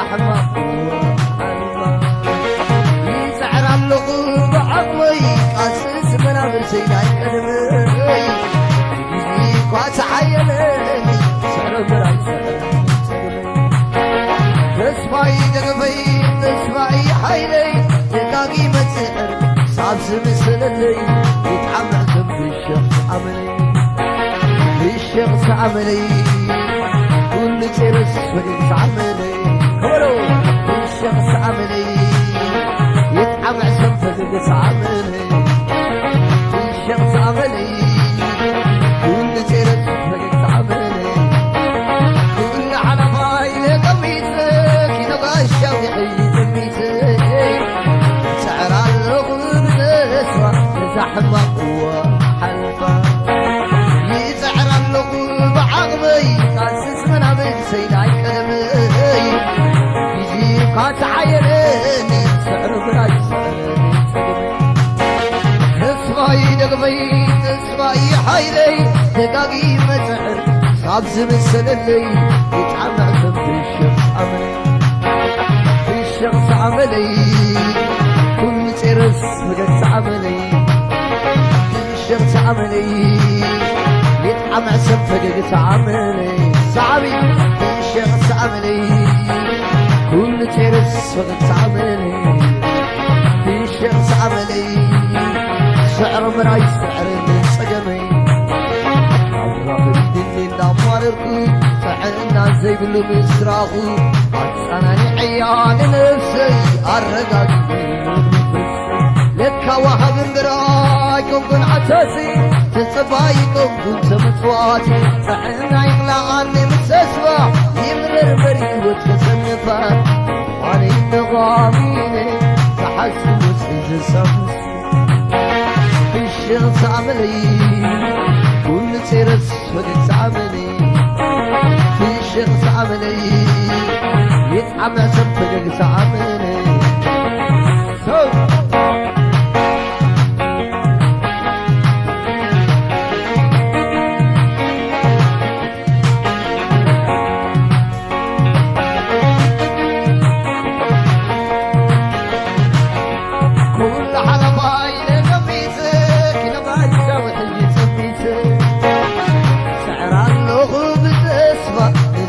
زحمة يسعر اللغو بعقلي قاسس منابر سيداي قدمي قاس عيني سعر براي تسمعي دقبي تسمعي حيلي تلاقي مسحر صابس مثل اللي يتعمل ذنب الشخص عملي الشخص عملي كل ترس فقد عملي كبروا الشخص عملي يتعمل ذنب فقد عملي الشخص عملي كل ترس فقد عملي كل على باي قميصك ينبغى الشوقي دميتك سعر الرغم نسوى زحمة وحلفة يسعر اللغو بعقبي قاسس منابر سيداي قدمي يجي قاس عيني سعر براي تسمعي دقبي تسمعي حيلي دقاقي مسعر صابز مثل اللي يتعمع في الشخص عملي في الشخص عملي كل ترس مقص عملي في الشخص عملي يتعمع سفقت عملي صعبي في الشخص عملي كل ترس فقت عملي في الشخص عملي سعر مراي سعر من سقمي الرغم دني النمار ركوب سعرنا زي بالمسراغو عطساني عيان نفسي الرقاق لك وهب برايكم كن عتاسي تسبايكم كن سمسواتي سعرنا يغلى عني متسسوى يمرر بري وتكسنفا واني النظاميني تحسن وسيز سمس في الشخص عملي كل ترس وقت عملي في الشخص عملي يتعمى سفقت عملي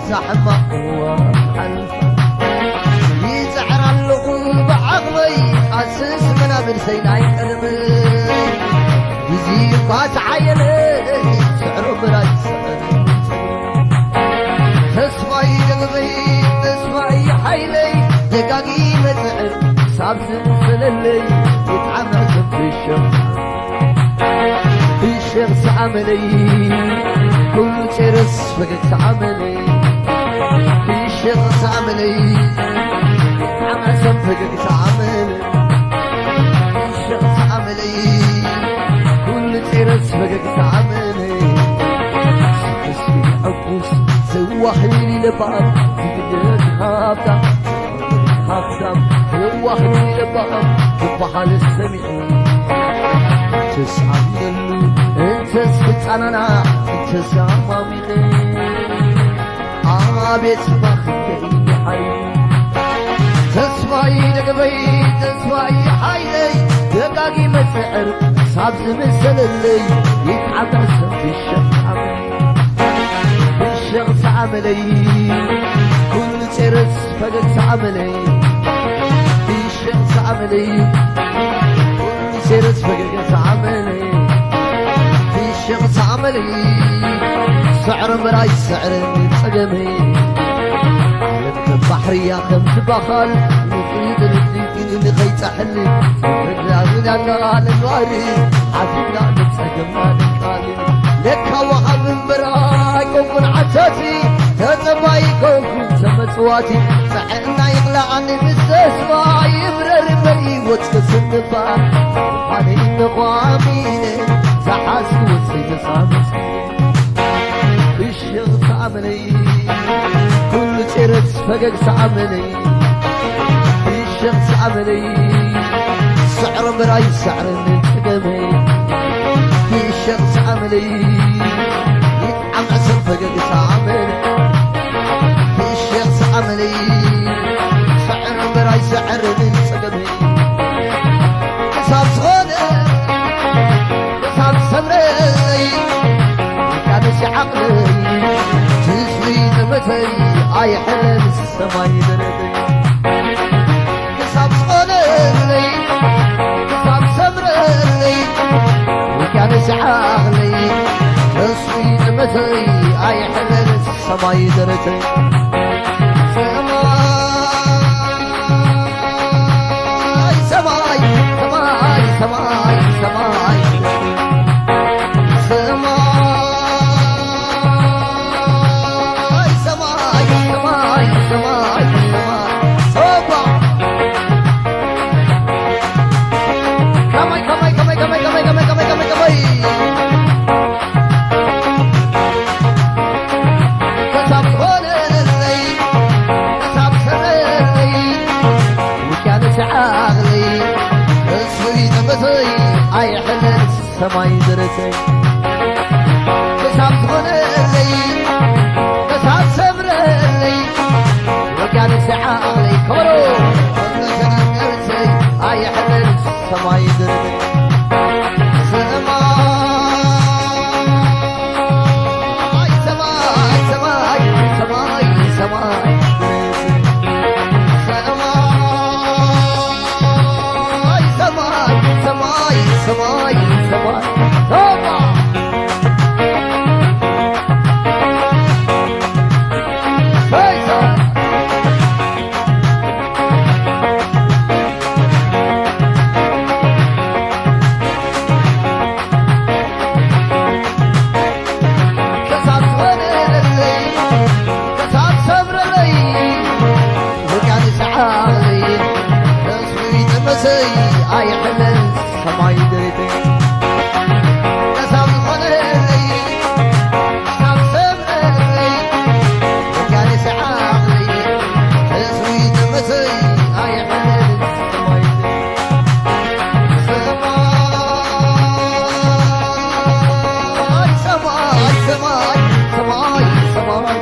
زحمة وحلفة يسعر اللغو بعقلي قاسس منابر سيداي قدمي يزيقات عيني سعر براي تسمعي دقبي تسمعي حيلي دقاقي مسعر صابس مثل اللي يتعمل في الشخص في الشخص عملي كل ترس فقدت عملي في الشخص عملي عمل سنفقك عملي في الشخص عملي كل ترس فقك عملي اسمي عبوس سوحني لبعض تقدر حافظة سوحني لبعض تبحل السميع تسعى من انت سكت عننا انت سامامي بيت بخيلي حي تسمعي دقبي تسمعي حيلي دقاقي مسعر صابز مثل اللي يتعب عسل في الشخص عملي في الشخص عملي كل ترس فقدت عملي في الشخص عملي كل ترس فقدت عملي في الشخص عملي سعر مراي سعر سقمي بحري يا خمس بخل نفيد اللي خيت حلي رجعنا على الواري عزينا نتسقم ما نقالي لك وهم برايكم كن عتاتي تتبايكم كن سمسواتي سعرنا يغلى عني مستسوى يبرر بلي وتكسنفا وحاني النظاميني سحاسي وسيد صامسي الشخص عملي كل ترس فقدت عملي في الشخص عملي سعر براي سعر الانتقامي في الشخص عملي يتعمع فقدت عملي في الشخص عملي درتي اي حلل السماي درتي كسب صلي كسب سمرلي وكان سعاغلي تصوي دمتي اي حلل السماي درتي سماي سماي سماي سماي سماي درتي كسب تغنلي كسب سمرلي وكان سعالي كبرو قلت درتي اي حلل سماي درتي سماي سماي سماي سماي سماي سماي سماي هوبا فايزة كسب غنلي كسب سمرلي وكان سعالي تصوي دمسي اي حلل سماي درتي كسب غنلي كسب سمرلي وكان سعالي تصوي دمسي اي حلل سماي سماي سماي سماي سماي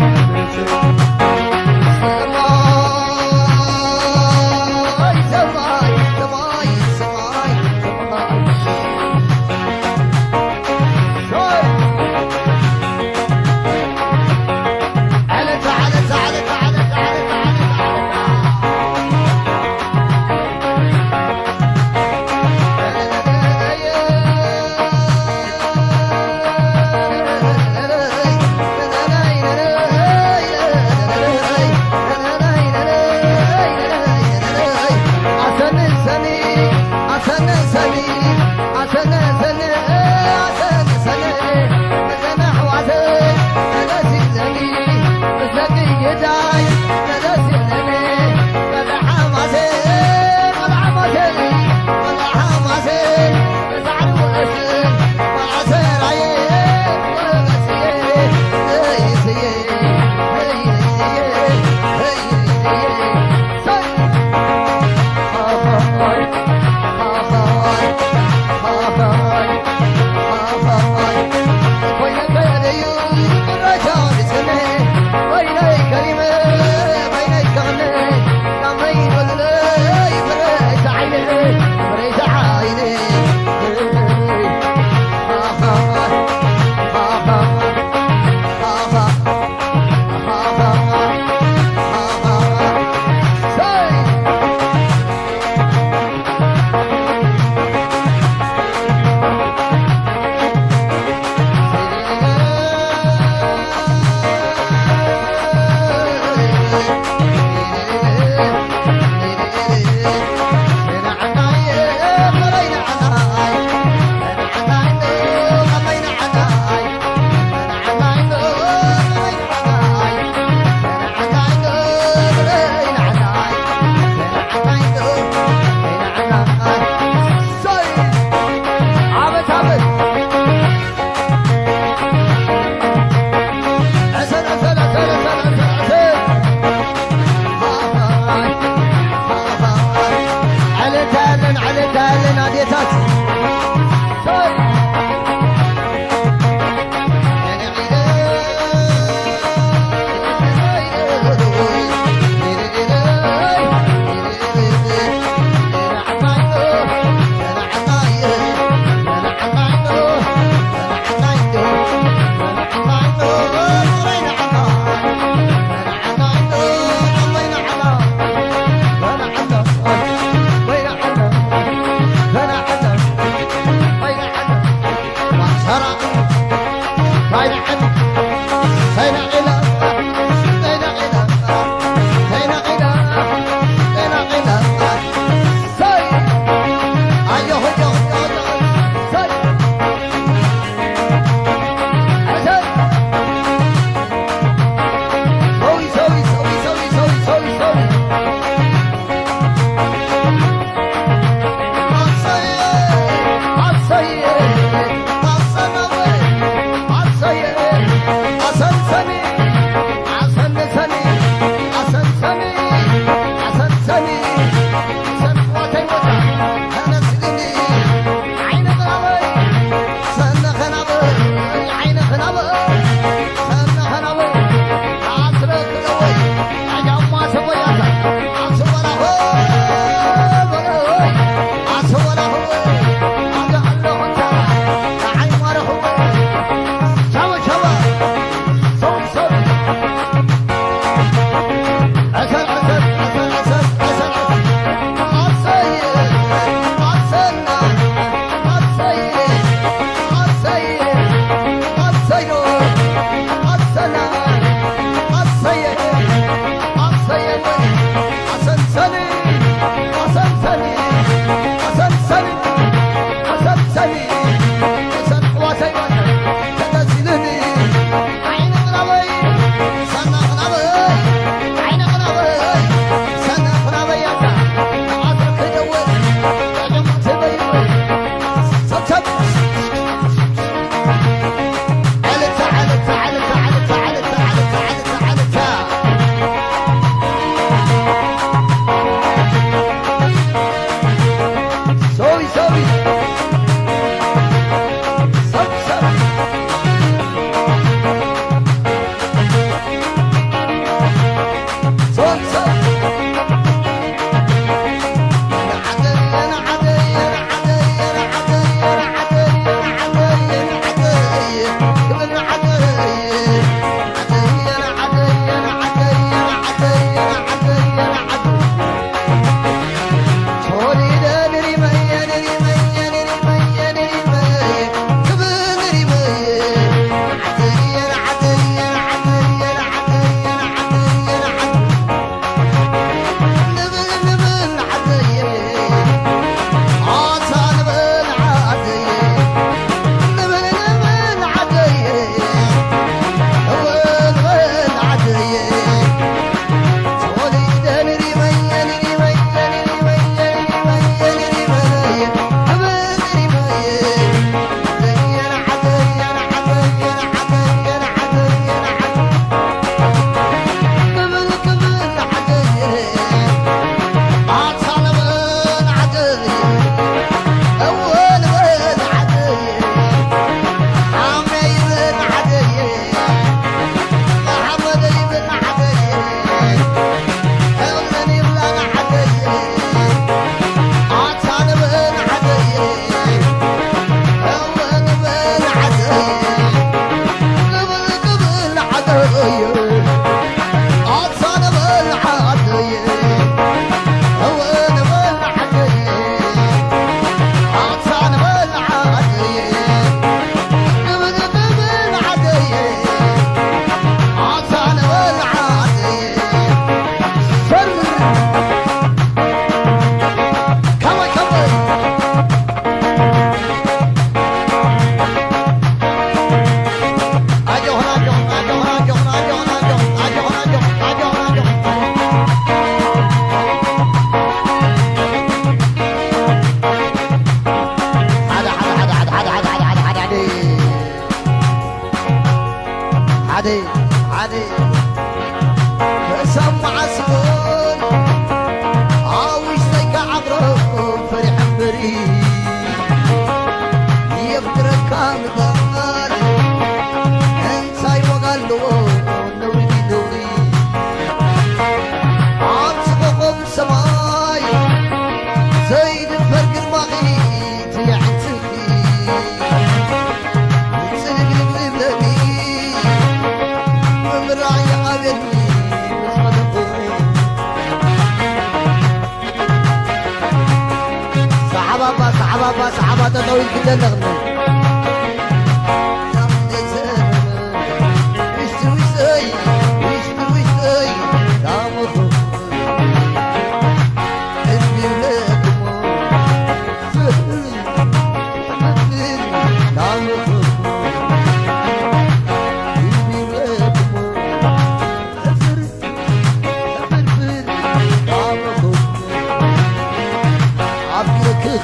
صعبة طويل جدا نغني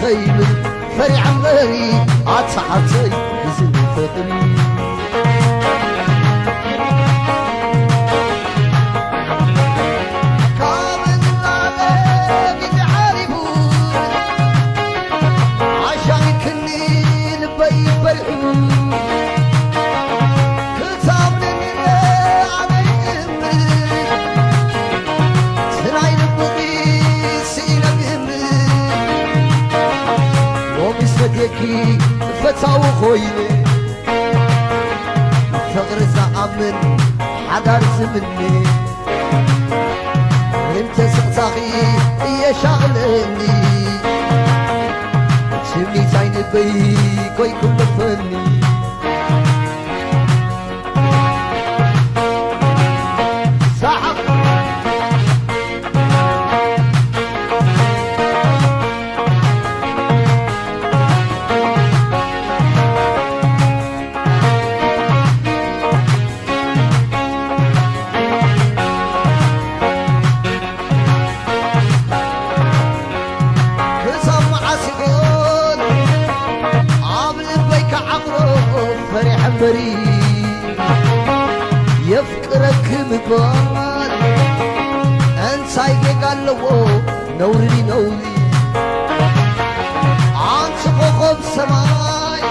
خيبر فرع عمري عطسحتي بزن فقري كامل العالم يتعارفون عشان كني لبي فرحون كتاب لنا عليهم سنعي لبقي سينا بهم ومسككي فتاو خويني فقر زعمن حدار زمني انت سقطاقي يا شغلني شمني زين بي كوي كل فني يبال انساي قالوا نوري نوري عن سقوق السماي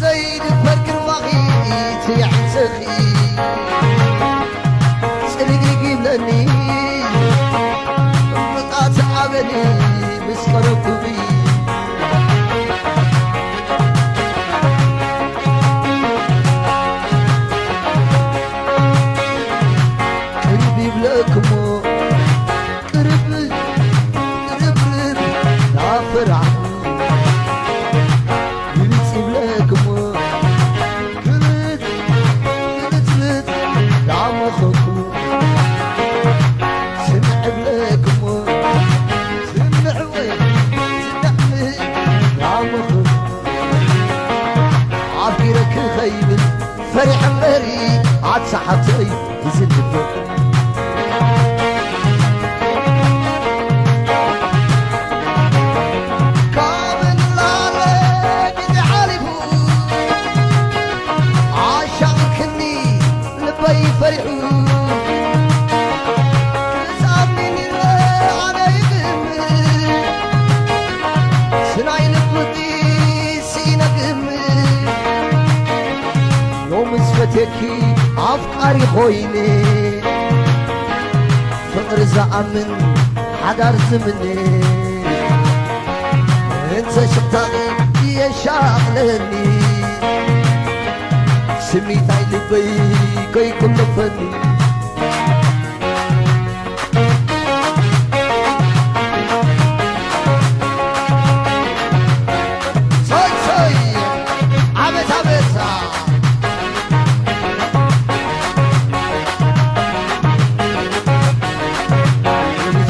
زيد فكر بغيت يعتقي سرقي قبلني مقاط عبني مسخرك بي قربي بلاكمو قرب قرب قرب لا فرع قلت بلاكمو قلت قلت قلت لا مخكو سمع بلاكمو سمع وين سمع لا مخكو عافيرك خيب فرح مري عاد صحتي يزيد الفقر فرحوا سامني أنا يقم سناي لبدي سينقم يوم سفتكي أفكاري خويني فقر زعمن حدار زمني انت شطاغي يا شاغلني سميتاي لبي كي كل فني صوي صوي عبس عبس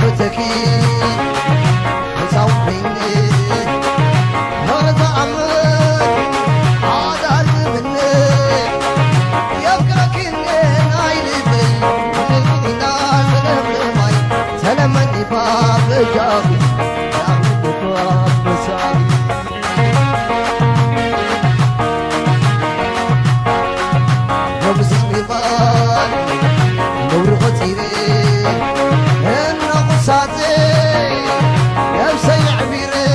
فتكي تصوحيني هذا عمر هذا مني سلمني باب جابي يعود باب مسابي وبسمي باب نور غتيري هنا قصاتي يبسي عبيري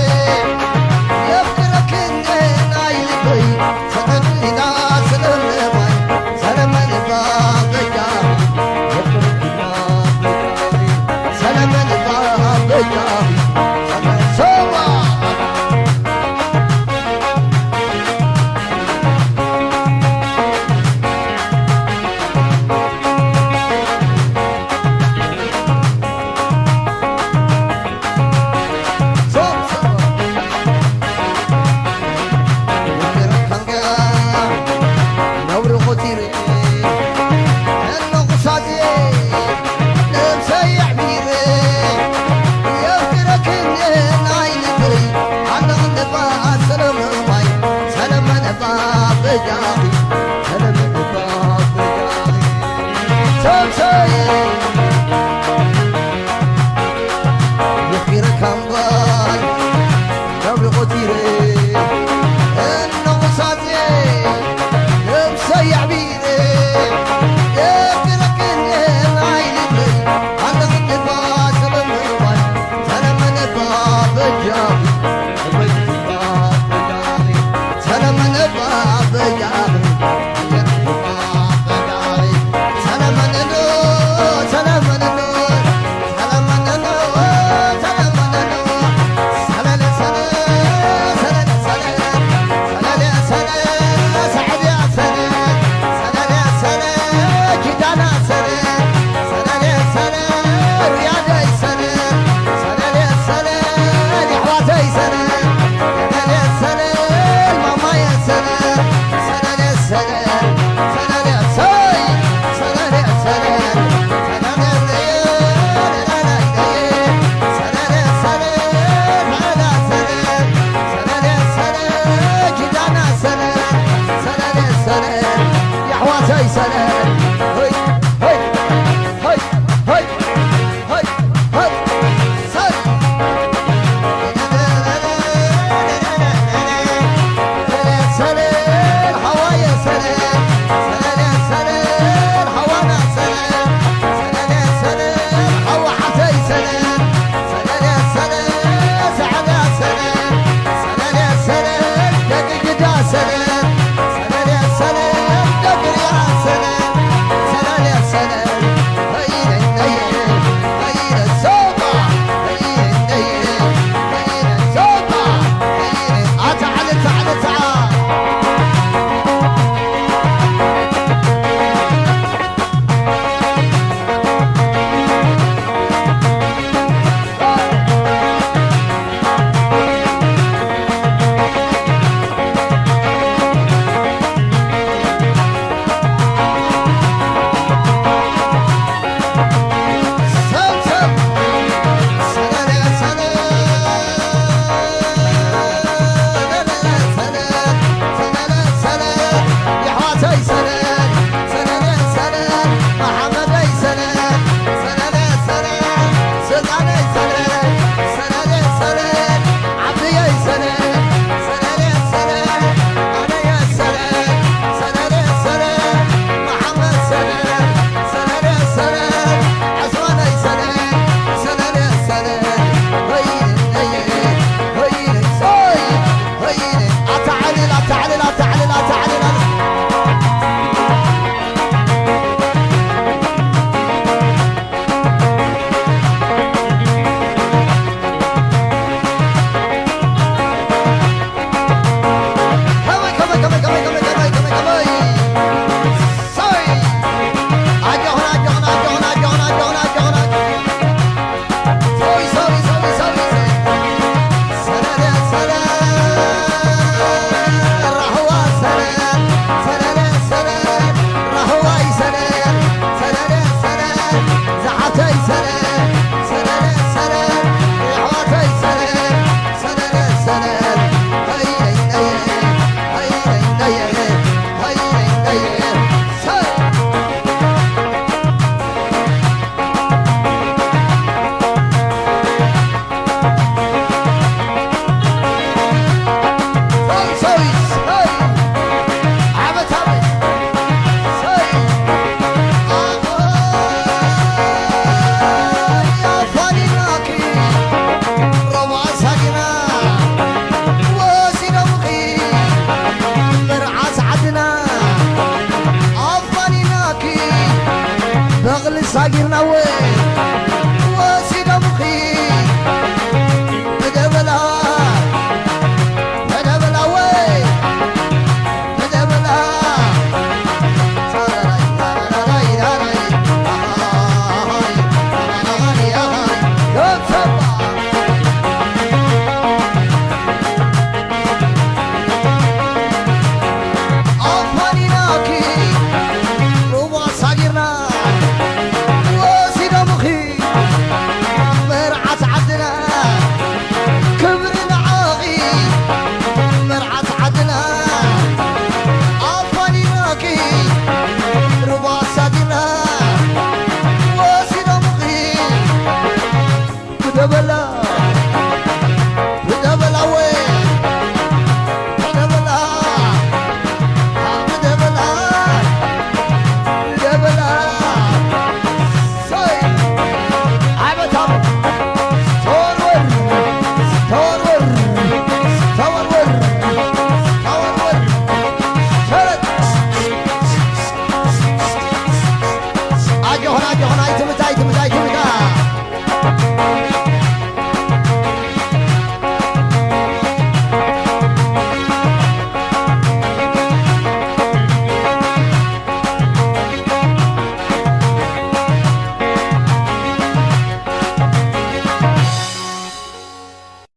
يفكرك اني نايل بي سلمني ناس سلمني باي سلمني باب جابي يفكرك باب جابي سلمني باب جابي سوا سلام ساقيرنا وين